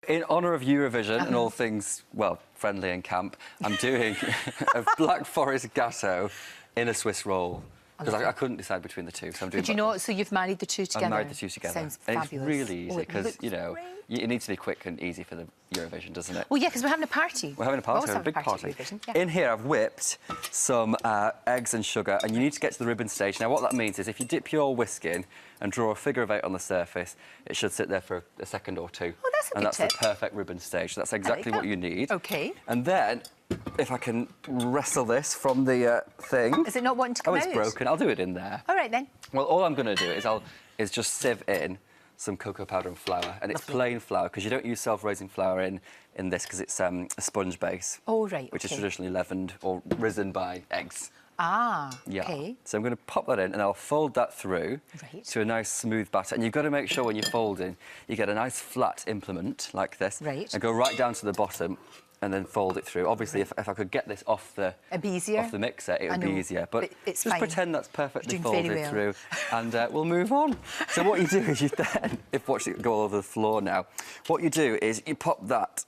In honour of Eurovision and all things, well, friendly and camp, I'm doing a Black Forest Gateau in a Swiss roll. Because I couldn't decide between the two, so I'm doing. But you know, so you've married the two together. I've married the two together. Sounds and fabulous. It's really easy because you know it needs to be quick and easy for the Eurovision, doesn't it? Well, yeah, because we're having a party. We're having a party. We're having a big party. In here, I've whipped some eggs and sugar, and you need to get to the ribbon stage. Now, what that means is if you dip your whisk in and draw a figure of 8 on the surface, it should sit there for a second or two. Oh, that's a good And that's tip. the perfect ribbon stage. So that's exactly what you need. OK. And then, if I can wrestle this from the thing... Is it not wanting to come out? Oh, it's broken. I'll do it in there. All right, then. Well, all I'm going to do is just sieve in some cocoa powder and flour. And it's plain flour, because you don't use self-raising flour in this, because it's a sponge base. Oh, right, which is traditionally leavened or risen by eggs. Ah, yeah. OK. So I'm going to pop that in, and I'll fold that through to a nice smooth batter. And you've got to make sure when you're folding, you get a nice flat implement like this. Right. And go right down to the bottom and then fold it through. Obviously, if I could get this off the mixer, it would be easier. But it's just pretend that's perfectly folded through, and we'll move on. So what you do is you then, watch it go all over the floor now. What you do is you pop that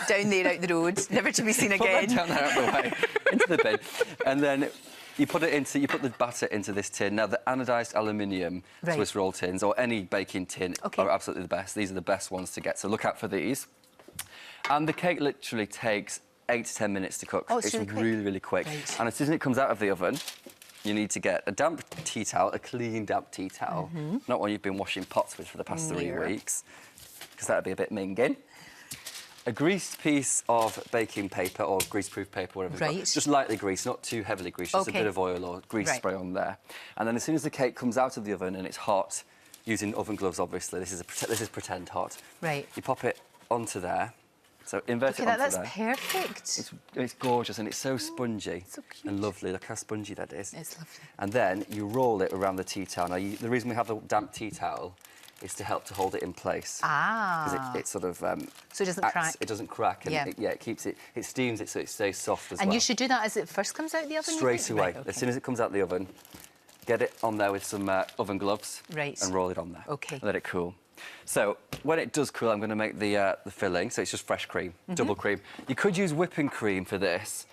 down there, out the road, never to be seen again. Put that down there out the way, into the bin, and then you put the batter into this tin. Now, the anodised aluminium Swiss roll tins, or any baking tin, are absolutely the best. These are the best ones to get, so look out for these. And the cake literally takes 8 to 10 minutes to cook. Oh, it's really quick. Right. And as soon as it comes out of the oven, you need to get a damp tea towel, a clean damp tea towel, not one you've been washing pots with for the past 3 weeks, because that would be a bit minging. A greased piece of baking paper or greaseproof paper, whatever you've got. Just lightly greased, not too heavily greased, just a bit of oil or grease spray on there. And then as soon as the cake comes out of the oven and it's hot, using oven gloves, obviously, this is pretend hot. Right. You pop it onto there. So invert it onto that's there. Perfect. It's gorgeous, and it's so spongy and lovely. Look how spongy that is. It's lovely. And then you roll it around the tea towel. Now, the reason we have the damp tea towel is to help to hold it in place. Ah. Because it sort of... so it doesn't crack. It doesn't crack, and it keeps it... It steams it so it stays soft as well. And you should do that as it first comes out of the oven? Straight away. As soon as it comes out of the oven, get it on there with some oven gloves and roll it on there. OK. And let it cool. So, when it does cool, I'm going to make the filling. So it's just fresh cream, double cream. You could use whipping cream for this,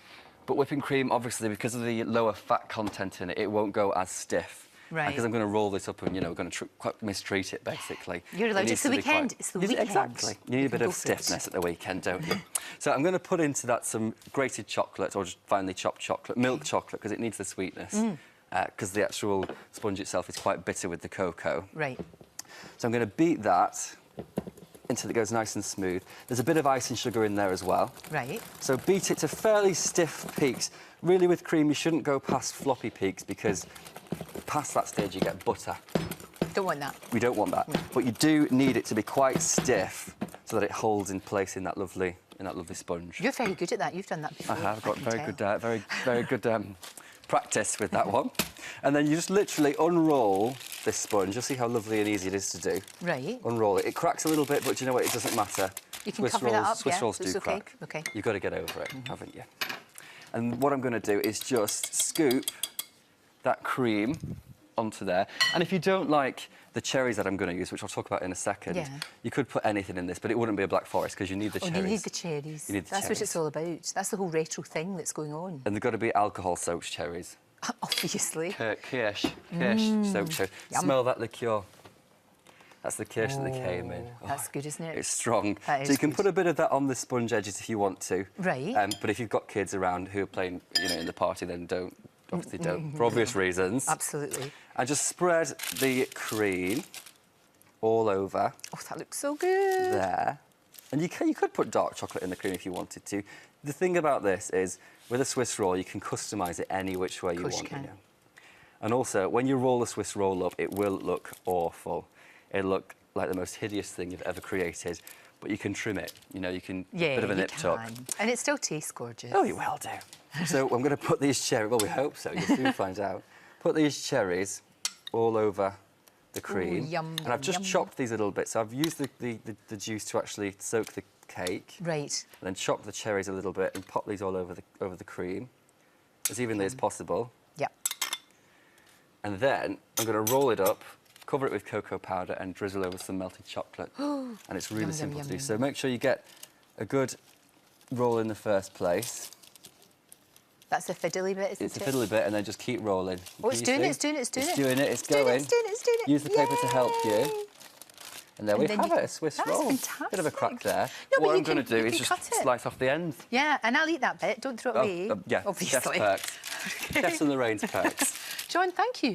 but whipping cream, obviously, because of the lower fat content in it, it won't go as stiff. Right. Because I'm going to roll this up and, you know, we're going to mistreat it, basically. You're allowed. It's the weekend. It's the weekend. Exactly. You need a bit of stiffness at the weekend, don't you? So I'm going to put into that some grated chocolate, or just finely chopped chocolate, milk chocolate, because it needs the sweetness. Because the actual sponge itself is quite bitter with the cocoa. Right. So I'm going to beat that until it goes nice and smooth. There's a bit of ice and sugar in there as well. Right. So beat it to fairly stiff peaks. Really, with cream, you shouldn't go past floppy peaks, because past that stage you get butter. Don't want that. We don't want that. No. But you do need it to be quite stiff so that it holds in place in that lovely sponge. You're very good at that. You've done that before. I have got very good practice with that one. And then you just literally unroll this sponge. You'll see how lovely and easy it is to do. Right. Unroll it. It cracks a little bit, but you know what? It doesn't matter. You can cover that up, Swiss rolls do crack. Okay. You've got to get over it, haven't you? And what I'm going to do is just scoop that cream onto there. And if you don't like the cherries that I'm going to use, which I'll talk about in a second, you could put anything in this, but it wouldn't be a Black Forest because you need the cherries. You need the cherries. That's what it's all about. That's the whole retro thing that's going on. And they've got to be alcohol-soaked cherries. Obviously. Kirsch soaked cherries. Smell that liqueur. That's the kirsch that they came in. That's good, isn't it? It's strong. So you can put a bit of that on the sponge edges if you want to. Right. But if you've got kids around who are playing, in the party, then don't. Obviously don't, for obvious reasons. Absolutely. And just spread the cream all over. Oh, that looks so good. There. And you could put dark chocolate in the cream if you wanted to. The thing about this is, with a Swiss roll, you can customise it any which way you want. Of course you can. And also, when you roll the Swiss roll up, it will look awful. It'll look like the most hideous thing you've ever created. But you can trim it, you can... Yeah, bit of a nip tuck. And it still tastes gorgeous. Oh, you will do. So I'm going to put these cherries... Well, we hope so. You'll soon find out. Put these cherries all over the cream. Ooh, yum, and I've just chopped these a little bit. So I've used the juice to actually soak the cake. Right. And then chop the cherries a little bit and pop these all over the cream as evenly as possible. Yeah. And then I'm going to roll it up cover it with cocoa powder and drizzle over some melted chocolate. And it's really simple to do. So make sure you get a good roll in the first place. That's a fiddly bit, isn't it? It's a fiddly bit, and then just keep rolling. Oh, it's doing it, it's doing it, it's doing it. It's doing it, it's going. It's doing it, it's doing it. Use the paper to help you. And there we have it, a Swiss roll. That's fantastic. Bit of a crack there. No, what I'm going to do is just slice off the end. Yeah, and I'll eat that bit. Don't throw it away. Yeah, obviously. Chef's perks. Chef's and Lorraine's perks. John, thank you.